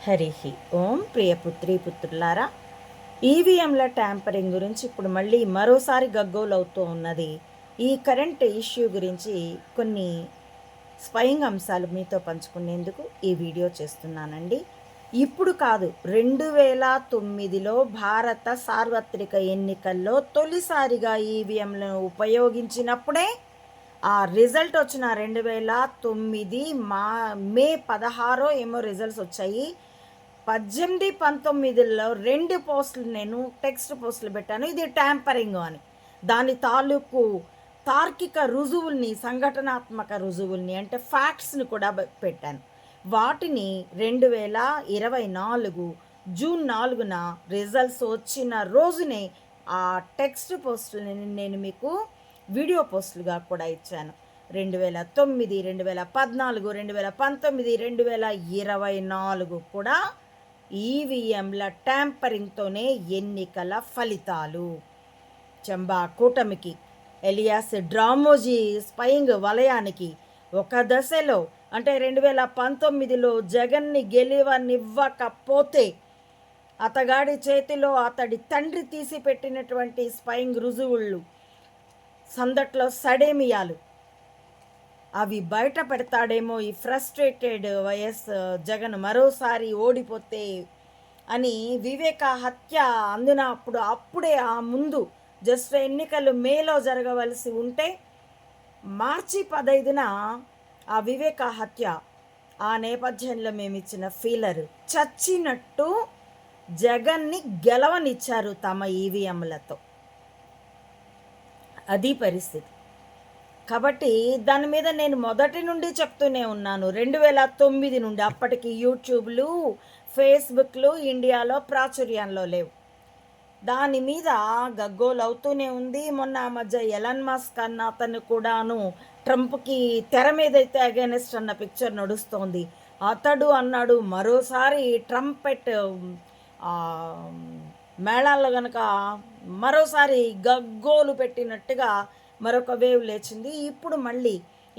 హరి ఓం ప్రియపుత్రి పుత్రులారా, ఈవీఎంల ట్యాంపరింగ్ గురించి ఇప్పుడు మళ్ళీ మరోసారి గగ్గోలవుతూ ఉన్నది. ఈ కరెంట్ ఇష్యూ గురించి కొన్ని స్వయంగా అంశాలు మీతో పంచుకునేందుకు ఈ వీడియో చేస్తున్నానండి. ఇప్పుడు కాదు, 2009లో భారత సార్వత్రిక ఎన్నికల్లో తొలిసారిగా ఈవీఎంలను ఉపయోగించినప్పుడే ఆ రిజల్ట్ వచ్చిన 2009 మే 16 ఏమో రిజల్ట్స్ వచ్చాయి. 18, 19లో 2 పోస్టులు నేను టెక్స్ట్ పోస్టులు పెట్టాను, ఇది ట్యాంపరింగ్ అని. దాని తాలూకు తార్కిక రుజువుల్ని, సంఘటనాత్మక రుజువుల్ని అంటే ఫ్యాక్ట్స్ని కూడా పెట్టాను. వాటిని 2024 జూన్ 4న రిజల్ట్స్ వచ్చిన రోజునే ఆ టెక్స్ట్ పోస్టులని నేను మీకు వీడియో పోస్టులుగా కూడా ఇచ్చాను. 2009, 2014, 2019, 2024 కూడా ఈవీఎంల ట్యాంపరింగ్తోనే ఎన్నికల ఫలితాలు. చంబా కూటమికి, ఎలియాస్ డ్రామోజీ స్పయింగ్ వలయానికి ఒక దశలో అంటే 2019లో జగన్ని గెలవనివ్వకపోతే అతగాడి చేతిలో అతడి తండ్రి తీసి పెట్టినటువంటి స్పయింగ్ రుజువుళ్ళు, సందట్లో సడేమియాలు అవి బయట పెడతాడేమో ఈ ఫ్రస్ట్రేటెడ్ వైఎస్ జగన్ మరోసారి ఓడిపోతే అని. వివేక హత్య అందున అప్పుడే ఆ ముందు జస్ట్ ఎన్నికలు మేలో జరగవలసి ఉంటే మార్చి 15న ఆ వివేక హత్య, ఆ నేపథ్యంలో మేము ఇచ్చిన ఫీలర్ చచ్చినట్టు జగన్ని గెలవనిచ్చారు తమ ఈవీఎంలతో. అది పరిస్థితి. కాబట్టి దాని మీద నేను మొదటి నుండి చెప్తూనే ఉన్నాను. 2009 నుండి, అప్పటికి యూట్యూబ్లు, ఫేస్బుక్లు ఇండియాలో ప్రాచుర్యంలో లేవు. దాని మీద గగ్గోలు అవుతూనే ఉంది. మొన్న ఆ మధ్య ఎలన్ మస్క్ అన్న అతను కూడాను ట్రంప్కి తెర మీద అయితే అగైనెస్ట్ అన్న పిక్చర్ నడుస్తోంది. అతడు అన్నాడు మరోసారి ట్రంపెట్ మేళాల్లో కనుక మరోసారి గగ్గోలు పెట్టినట్టుగా మరొక వేవ్ లేచింది. ఇప్పుడు మళ్ళీ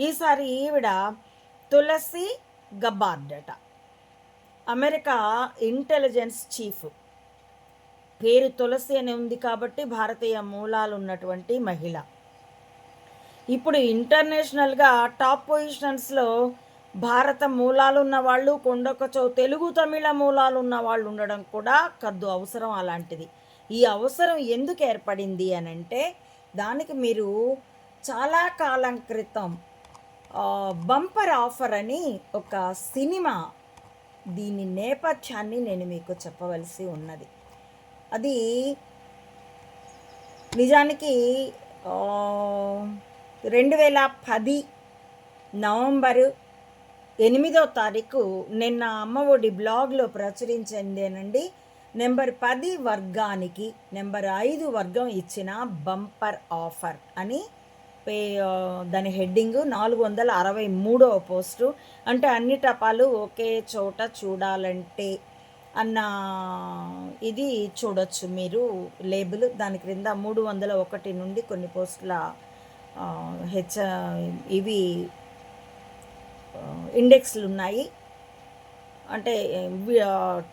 ఈసారి ఈవిడ తులసి గబ్బార్డ్ అట, అమెరికా ఇంటెలిజెన్స్ చీఫ్. పేరు తులసి అని ఉంది కాబట్టి భారతీయ మూలాలు ఉన్నటువంటి మహిళ. ఇప్పుడు ఇంటర్నేషనల్గా టాప్ పొజిషన్స్లో భారత మూలాలు ఉన్న వాళ్ళు, కొండొకచో తెలుగు తమిళ మూలాలు ఉన్న వాళ్ళు ఉండడం కూడా కద్దు అవసరం అలాంటిది. ఈ అవసరం ఎందుకు ఏర్పడింది అని అంటే, దానికి మీరు చాలా కాలం క్రితం బంపర్ ఆఫర్ అని ఒక సినిమా, దీని నేపథ్యాన్ని నేను మీకు చెప్పవలసి ఉన్నది. అది నిజానికి 2010 నవంబరు 8వ తారీఖు నిన్న అమ్మఒడి బ్లాగ్లో ప్రచురించిందేనండి. నెంబర్ 10 వర్గానికి నెంబర్ 5 వర్గం ఇచ్చిన బంపర్ ఆఫర్ అని దాని హెడ్డింగ్. 463వ పోస్టు. అంటే అన్ని టపాలు ఒకే చోట చూడాలంటే అన్న ఇది చూడొచ్చు మీరు లేబుల్. దాని క్రింద 301 నుండి కొన్ని పోస్టుల ఇవి ఇండెక్స్లు ఉన్నాయి, అంటే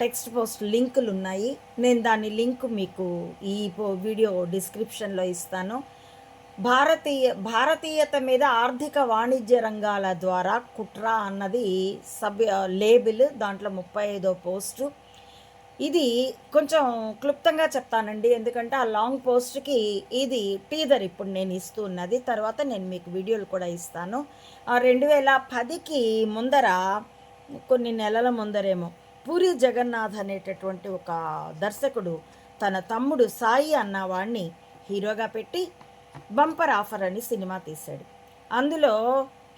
టెక్స్ట్ పోస్ట్ లింకులు ఉన్నాయి. నేను దాని లింక్ మీకు ఈ వీడియో డిస్క్రిప్షన్లో ఇస్తాను. భారతీయత మీద ఆర్థిక వాణిజ్య రంగాల ద్వారా కుట్ర అన్నది లేబుల్. దాంట్లో 35వ పోస్టు. ఇది కొంచెం క్లుప్తంగా చెప్తానండి, ఎందుకంటే ఆ లాంగ్ పోస్ట్కి ఇది టీజర్ ఇప్పుడు నేను ఇస్తూ ఉన్నది. తర్వాత నేను మీకు వీడియోలు కూడా ఇస్తాను. 2010కి ముందర, కొన్ని నెలల ముందరేమో, పూరి జగన్నాథ్ అనేటటువంటి ఒక దర్శకుడు తన తమ్ముడు సాయి అన్నవాడిని హీరోగా పెట్టి బంపర్ ఆఫర్ అని సినిమా తీశాడు. అందులో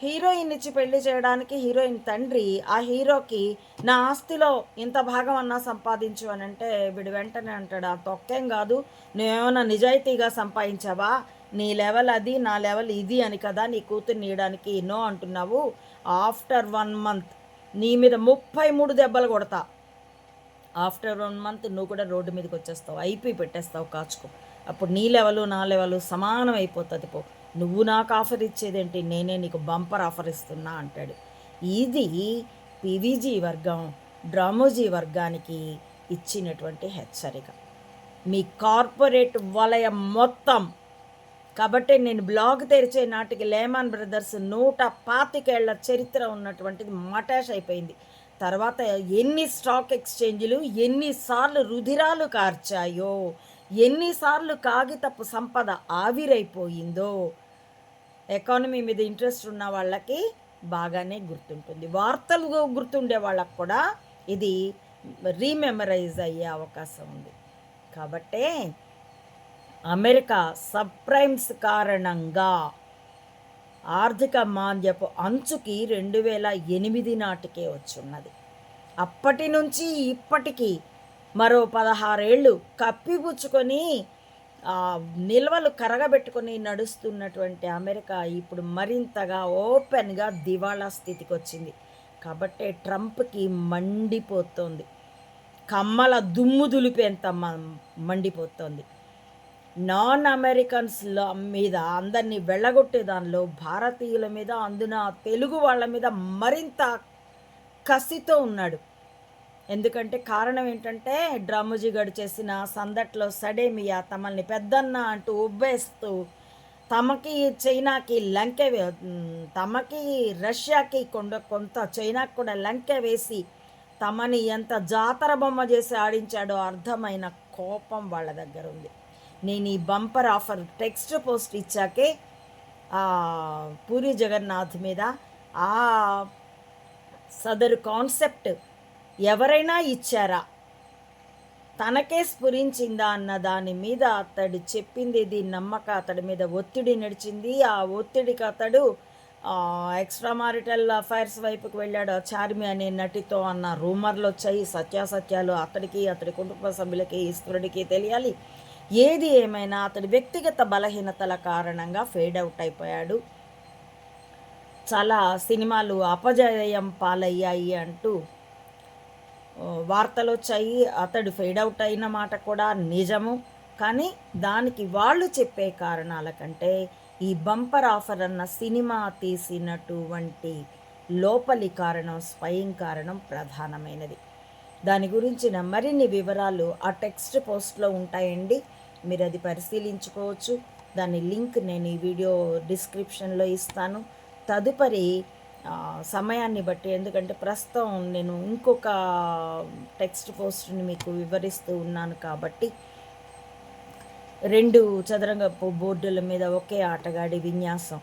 హీరోయిన్ ఇచ్చి పెళ్లి చేయడానికి హీరోయిన్ తండ్రి ఆ హీరోకి నా ఆస్తిలో ఇంత భాగం అన్నా సంపాదించు అని అంటే, వీడు వెంటనే అంటాడు, ఆ తొక్కేం కాదు, నువ్వేమన్నా నిజాయితీగా సంపాదించావా, నీ లెవెల్ అది, నా లెవెల్ ఇది అని కదా నీ కూతుర్ని ఇవ్వడానికి నో అంటున్నావు. ఆఫ్టర్ 1 మంత్ నీ మీద 33 దెబ్బలు కొడతా. ఆఫ్టర్ 1 మంత్ నువ్వు కూడా రోడ్డు మీదకి వచ్చేస్తావు, ఐపీ పెట్టేస్తావు, కాచుకో. అప్పుడు నీ లెవెలు నా లెవెలు సమానం అయిపోతుంది. పో, నువ్వు నాకు ఆఫర్ ఇచ్చేదేంటి, నేనే నీకు బంపర్ ఆఫర్ ఇస్తున్నా అంటాడు. ఇది పీవీజీ వర్గం డ్రామోజీ వర్గానికి ఇచ్చినటువంటి హెచ్చరిక. మీ కార్పొరేట్ వలయం మొత్తం. కాబట్టి నేను బ్లాగ్ తెరిచే నాటికి లేమాన్ బ్రదర్స్ 125 ఏళ్ల చరిత్ర ఉన్నటువంటిది మటాష్ అయిపోయింది. తర్వాత ఎన్ని స్టాక్ ఎక్స్చేంజ్లు ఎన్నిసార్లు రుధిరాలు కార్చాయో, ఎన్నిసార్లు కాగితపు సంపద ఆవిరైపోయిందో ఎకానమీ మీద ఇంట్రెస్ట్ ఉన్న వాళ్ళకి బాగానే గుర్తుంటుంది. వార్తలు గుర్తుండే వాళ్ళకు కూడా ఇది రీమెమరైజ్ అయ్యే అవకాశం ఉంది. కాబట్టే అమెరికా సబ్ప్రైమ్స్ కారణంగా ఆర్థిక మాంద్యపు అంచుకి 2008 నాటికే వచ్చున్నది. అప్పటి నుంచి ఇప్పటికీ మరో 16 ఏళ్ళు కప్పిపుచ్చుకొని నిల్వలు కరగబెట్టుకొని నడుస్తున్నటువంటి అమెరికా ఇప్పుడు మరింతగా ఓపెన్గా దివాళా స్థితికి వచ్చింది. కాబట్టి ట్రంప్కి మండిపోతోంది, కమ్మల దుమ్ము దులిపేంత మండిపోతోంది. నాన్ అమెరికన్స్ మీద అందరినీ వెళ్ళగొట్టే దానిలో భారతీయుల మీద, అందున తెలుగు వాళ్ళ మీద మరింత కసితో ఉన్నాడు. ఎందుకంటే కారణం ఏంటంటే డ్రామోజీ గడు చేసిన సందట్లో సడేమియా తమల్ని పెద్దన్న అంటూ ఉబ్బేస్తూ తమకి చైనాకి లంకె, తమకి రష్యాకి కొంత చైనాకి కూడా లంకె వేసి తమని ఎంత జాతర బొమ్మ చేసి ఆడించాడో అర్థమైన కోపం వాళ్ళ దగ్గర ఉంది. నేను ఈ బంపర్ ఆఫర్ టెక్స్ట్ పోస్ట్ ఇచ్చాకే పూరి జగన్నాథ్ మీద ఆ సదరు కాన్సెప్ట్ ఎవరైనా ఇచ్చారా, తనకే స్ఫురించిందా అన్న దాని మీద అతడు చెప్పింది నమ్మక అతడి మీద ఒత్తిడి నడిచింది. ఆ ఒత్తిడికి అతడు ఎక్స్ట్రా మారిటల్ అఫైర్స్ వైపుకి వెళ్ళాడు చార్మి అనే నటితో అన్న రూమర్లు వచ్చాయి. సత్యాసత్యాలు అతడికి, అతడి కుటుంబ సభ్యులకి, ఈశ్వరుడికి తెలియాలి. ఏది ఏమైనా అతడి వ్యక్తిగత బలహీనతల కారణంగా ఫేడ్ అవుట్ అయిపోయాడు. చాలా సినిమాలు అపజయం పాలయ్యాయి అంటూ వార్తలు వచ్చాయి. అతడు ఫేడ్ అవుట్ అయిన మాట కూడా నిజము. కానీ దానికి వాళ్ళు చెప్పే కారణాల కంటే ఈ బంపర్ ఆఫర్ అన్న సినిమా తీసినటువంటి లోపలి కారణం, స్వయం కారణం ప్రధానమైనది. దాని గురించిన మరిన్ని వివరాలు ఆ టెక్స్ట్ పోస్ట్లో ఉంటాయండి, మీరు అది పరిశీలించుకోవచ్చు. దాని లింక్ నేను ఈ వీడియో డిస్క్రిప్షన్లో ఇస్తాను. తదుపరి సమయాన్ని బట్టి, ఎందుకంటే ప్రస్తుతం నేను ఇంకొక టెక్స్ట్ పోస్ట్ని మీకు వివరిస్తూ ఉన్నాను కాబట్టి 2 చదరంగపు బోర్డుల మీద ఒకే ఆటగాడి విన్యాసం,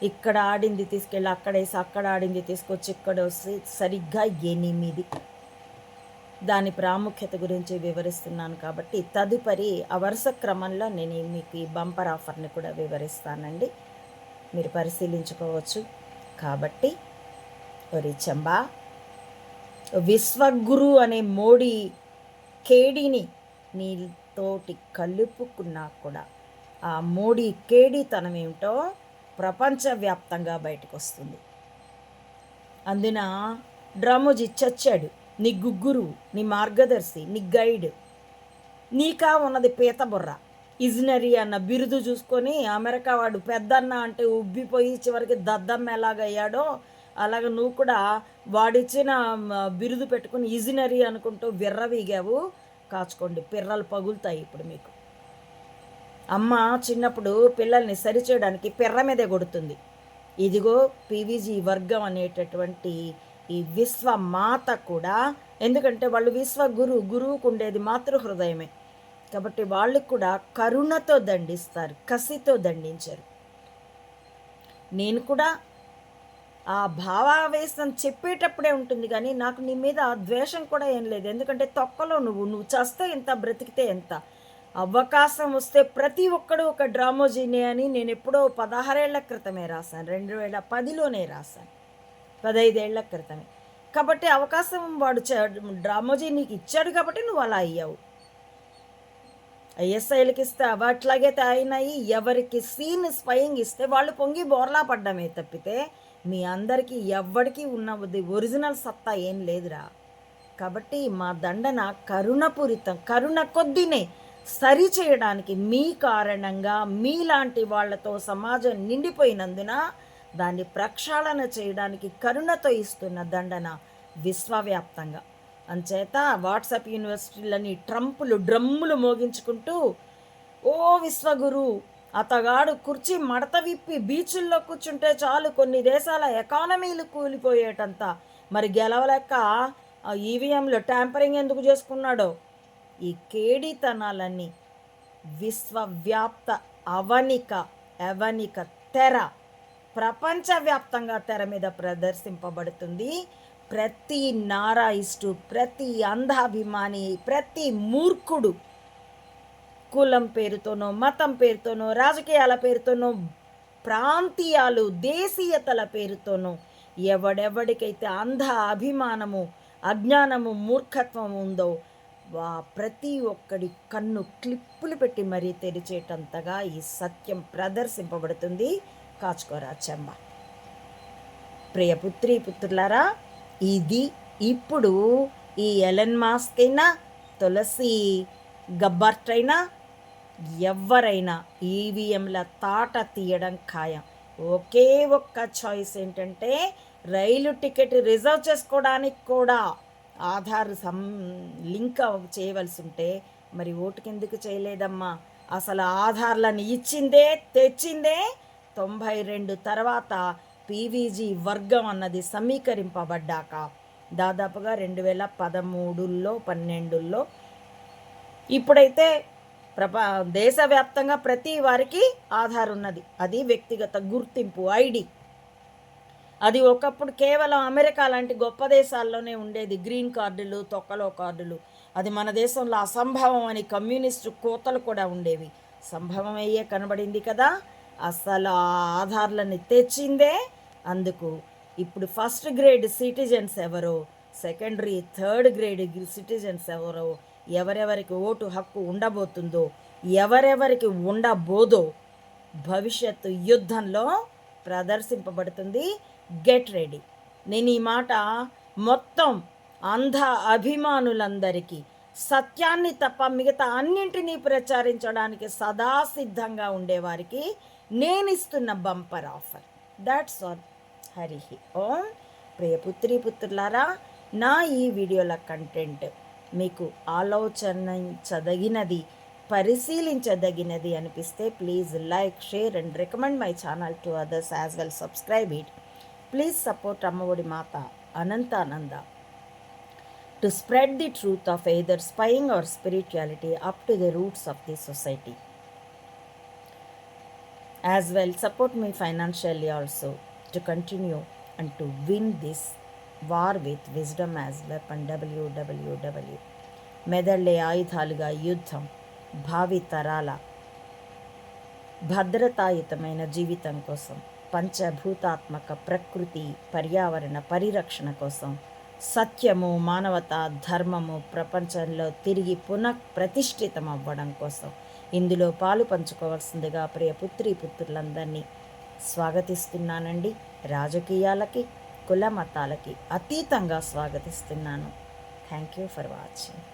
ఇక్కడ ఆడింది తీసుకెళ్ళి అక్కడేసి అక్కడ ఆడింది తీసుకొచ్చి ఇక్కడ వస్తే సరిగ్గా 8. దాని ప్రాముఖ్యత గురించి వివరిస్తున్నాను కాబట్టి తదుపరి ఆ వరుస క్రమంలో నేను మీకు ఈ బంపర్ ఆఫర్ని కూడా వివరిస్తానండి, మీరు పరిశీలించుకోవచ్చు. కాబట్టి ఒరి చంబా, విశ్వగురు అనే మోడీ కేడిని నీతోటి కలుపుకున్నా కూడా ఆ మోడీ కేడితనం ఏమిటో ప్రపంచవ్యాప్తంగా బయటకు వస్తుంది. అందున డ్రామోజీ చచ్చాడు, నీ గుగ్గురు, నీ మార్గదర్శి, నీ గైడ్, నీకా ఉన్నది పీత బుర్ర. ఇజనరీ అన్న బిరుదు చూసుకొని అమెరికా వాడు పెద్దన్న అంటే ఉబ్బిపోయి చివరికి దద్దమ్మ ఎలాగయ్యాడో అలాగ నువ్వు కూడా వాడిచ్చిన బిరుదు పెట్టుకుని ఇజనరీ అనుకుంటూ విర్రవీగావు. కాచుకోండి, పిర్రలు పగులుతాయి ఇప్పుడు మీకు. అమ్మ చిన్నప్పుడు పిల్లల్ని సరిచేయడానికి పిర్ర మీదే కొడుతుంది. ఇదిగో పీవీజీ వర్గం అనేటటువంటి ఈ విశ్వమాత కూడా, ఎందుకంటే వాళ్ళు గురువుకు ఉండేది మాతృహృదయమే కాబట్టి వాళ్ళు కూడా కరుణతో దండిస్తారు, కసితో దండించరు. నేను కూడా ఆ భావావేశం చెప్పేటప్పుడే ఉంటుంది కానీ నాకు నీ మీద ద్వేషం కూడా ఏం లేదు. ఎందుకంటే తొక్కలో నువ్వు చస్తే ఎంత, బ్రతికితే ఎంత. అవకాశం వస్తే ప్రతి ఒక్కడు ఒక డ్రామోజీనే అని నేను ఎప్పుడో 16 ఏళ్ల క్రితమే రాశాను, 2010లోనే రాశాను, 15 ఏళ్ల క్రితమే. కాబట్టి అవకాశం వాడు డ్రామోజీ నీకు ఇచ్చాడు కాబట్టి నువ్వు అలా అయ్యావు. ఐఎస్ఐలకి ఇస్తే అట్లాగైతే అయినాయి. ఎవరికి సీన్ స్వయంగా ఇస్తే వాళ్ళు పొంగి బోర్లా పడ్డమే తప్పితే మీ అందరికీ ఎవ్వడికి ఉన్నది ఒరిజినల్ సత్తా ఏం లేదురా. కాబట్టి మా దండన కరుణపూరితం, కరుణ కొద్దినే సరి చేయడానికి మీ కారణంగా మీలాంటి వాళ్లతో సమాజం నిండిపోయినందున దాన్ని ప్రక్షాళన చేయడానికి కరుణతో ఇస్తున్న దండన విశ్వవ్యాప్తంగా. అంచేత వాట్సాప్ యూనివర్సిటీలని ట్రంపులు డ్రమ్ములు మోగించుకుంటూ ఓ విశ్వగురు అతగాడు కుర్చీ మడత విప్పి బీచుల్లో కూర్చుంటే చాలు కొన్ని దేశాల ఎకానమీలు కూలిపోయేటంత మరి గెలవలేక ఈవీఎంలో ట్యాంపరింగ్ ఎందుకు చేసుకున్నాడో ఈ కేడీతనాలన్నీ విశ్వవ్యాప్త అవనిక తెర ప్రపంచవ్యాప్తంగా తెర మీద ప్రదర్శింపబడుతుంది. ప్రతి నారాయిస్టు, ప్రతి అంధాభిమాని, ప్రతి మూర్ఖుడు కులం పేరుతోనో, మతం పేరుతోనో, రాజకీయాల పేరుతోనో, ప్రాంతీయాలు, దేశీయతల పేరుతోనో ఎవడెవడికైతే అంధ అభిమానము, అజ్ఞానము, మూర్ఖత్వం ఉందో ప్రతి ఒక్కడి కన్ను క్లిప్పులు పెట్టి మరీ తెరిచేటంతగా ఈ సత్యం ప్రదర్శింపబడుతుంది. కాచుకోరా చెమ్మ. ప్రియపుత్రి పుత్రులారా, ఇది ఇప్పుడు ఈ ఎలన్ మాస్క్ అయినా, తులసి గబ్బర్ట్ అయినా, ఎవరైనా ఈవీఎంల తాట తీయడం ఖాయం. ఒకే ఒక్క చాయిస్ ఏంటంటే రైలు టికెట్ రిజర్వ్ చేసుకోవడానికి కూడా ఆధార్ లింక్ చేయవలసి ఉంటే మరి ఓటుకి ఎందుకు చేయలేదమ్మా? అసలు ఆధార్లను ఇచ్చిందే తెచ్చిందే 92 తర్వాత పీవీజీ వర్గం అన్నది సమీకరింపబడ్డాక దాదాపుగా 2013లో 12లో. ఇప్పుడైతే దేశవ్యాప్తంగా ప్రతి వారికి ఆధార్ ఉన్నది. అది వ్యక్తిగత గుర్తింపు ఐడి. అది ఒకప్పుడు కేవలం అమెరికా లాంటి గొప్ప దేశాల్లోనే ఉండేది. గ్రీన్ కార్డులు, తొక్కలో కార్డులు. అది మన దేశంలో అసంభవం అని కమ్యూనిస్టు కోతలు కూడా ఉండేవి. సంభవం అయ్యే కనబడింది కదా. అసలు ఆ ఆధార్లని తెచ్చిందే అందుకు. ఇప్పుడు ఫస్ట్ గ్రేడ్ సిటిజన్స్ ఎవరో, సెకండరీ థర్డ్ గ్రేడ్ సిటిజన్స్ ఎవరో, ఎవరెవరికి ఓటు హక్కు ఉండబోతుందో, ఎవరెవరికి ఉండబోదో భవిష్యత్తు యుద్ధంలో ప్రదర్శింపబడుతుంది. Get ready. నేను ఈ మాట మొత్తం అంధ అభిమానులందరికీ సత్యాన్ని తప్ప మిగతా అన్నింటినీ ప్రచారించడానికి సదా సిద్ధంగా ఉండేవారికి నేను ఇస్తున్న bumper offer. That's all. Hari Om. ప్రియపుత్రి పుత్రులారా, నా ఈ వీడియోల కంటెంట్ మీకు ఆలోచించదగినది, పరిశీలించదగినది అనిపిస్తే please like, share and recommend my channel to others as well. Subscribe it. Please support Ammaodi Mata Anantananda to spread the truth of either spying or spirituality up to the roots of the society. As well, support me financially also to continue and to win this war with wisdom as weapon. www. మెదళ్ళే ఆయుధాలుగా యుద్ధం, భావి తరాల భద్రతాయుతమైన జీవితం కోసం, పంచభూతాత్మక ప్రకృతి పర్యావరణ పరిరక్షణ కోసం, సత్యము, మానవత, ధర్మము ప్రపంచంలో తిరిగి పునఃప్రతిష్ఠితం అవ్వడం కోసం ఇందులో పాలు పంచుకోవాల్సిందిగా ప్రియ పుత్రి పుత్రులందరినీ స్వాగతిస్తున్నానండి. రాజకీయాలకి, కుల మతాలకి అతీతంగా స్వాగతిస్తున్నాను. Thank you for watching.